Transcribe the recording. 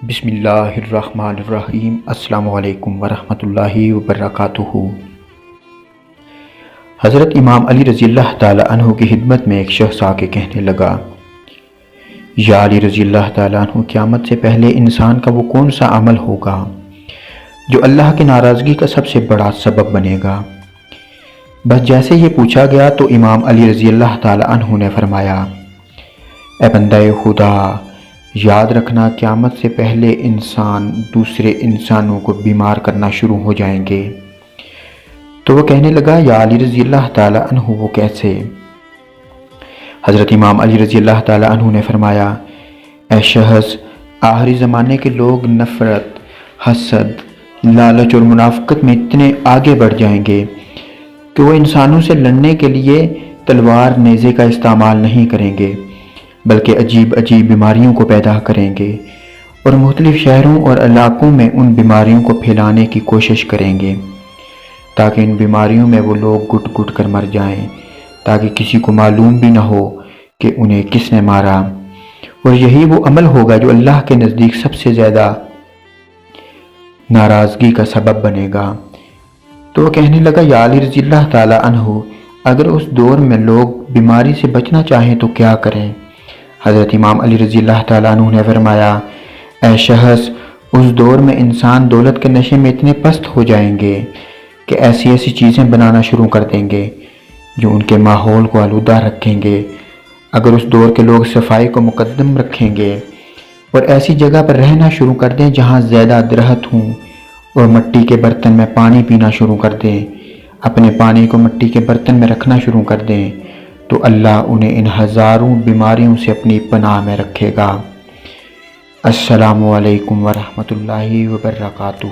بسم اللہ الرحمن الرحیم۔ السلام علیکم ورحمۃ اللہ وبرکاتہ۔ حضرت امام علی رضی اللہ تعالیٰ عنہ کی خدمت میں ایک شخص آ کے کہنے لگا، یا علی رضی اللہ تعالیٰ عنہ، قیامت سے پہلے انسان کا وہ کون سا عمل ہوگا جو اللہ کی ناراضگی کا سب سے بڑا سبب بنے گا؟ بس جیسے یہ پوچھا گیا تو امام علی رضی اللہ تعالیٰ عنہ نے فرمایا، اے بندہ خدا، یاد رکھنا قیامت سے پہلے انسان دوسرے انسانوں کو بیمار کرنا شروع ہو جائیں گے۔ تو وہ کہنے لگا، یا علی رضی اللہ تعالیٰ عنہ، وہ کیسے؟ حضرت امام علی رضی اللہ تعالیٰ عنہ نے فرمایا، اے شخص، آخری زمانے کے لوگ نفرت، حسد، لالچ اور منافقت میں اتنے آگے بڑھ جائیں گے کہ وہ انسانوں سے لڑنے کے لیے تلوار نیزے کا استعمال نہیں کریں گے، بلکہ عجیب بیماریوں کو پیدا کریں گے اور مختلف شہروں اور علاقوں میں ان بیماریوں کو پھیلانے کی کوشش کریں گے تاکہ ان بیماریوں میں وہ لوگ گٹ گٹ کر مر جائیں، تاکہ کسی کو معلوم بھی نہ ہو کہ انہیں کس نے مارا۔ اور یہی وہ عمل ہوگا جو اللہ کے نزدیک سب سے زیادہ ناراضگی کا سبب بنے گا۔ تو وہ کہنے لگا، یا علی رضی اللہ تعالیٰ عنہ، اگر اس دور میں لوگ بیماری سے بچنا چاہیں تو کیا کریں؟ حضرت امام علی رضی اللہ تعالیٰ عنہ نے فرمایا، اے شخص، اس دور میں انسان دولت کے نشے میں اتنے پست ہو جائیں گے کہ ایسی چیزیں بنانا شروع کر دیں گے جو ان کے ماحول کو آلودہ رکھیں گے۔ اگر اس دور کے لوگ صفائی کو مقدم رکھیں گے اور ایسی جگہ پر رہنا شروع کر دیں جہاں زیادہ درخت ہوں اور مٹی کے برتن میں پانی پینا شروع کر دیں، اپنے پانی کو مٹی کے برتن میں رکھنا شروع کر دیں، تو اللہ انہیں ان ہزاروں بیماریوں سے اپنی پناہ میں رکھے گا۔ السلام علیکم ورحمۃ اللہ وبرکاتہ۔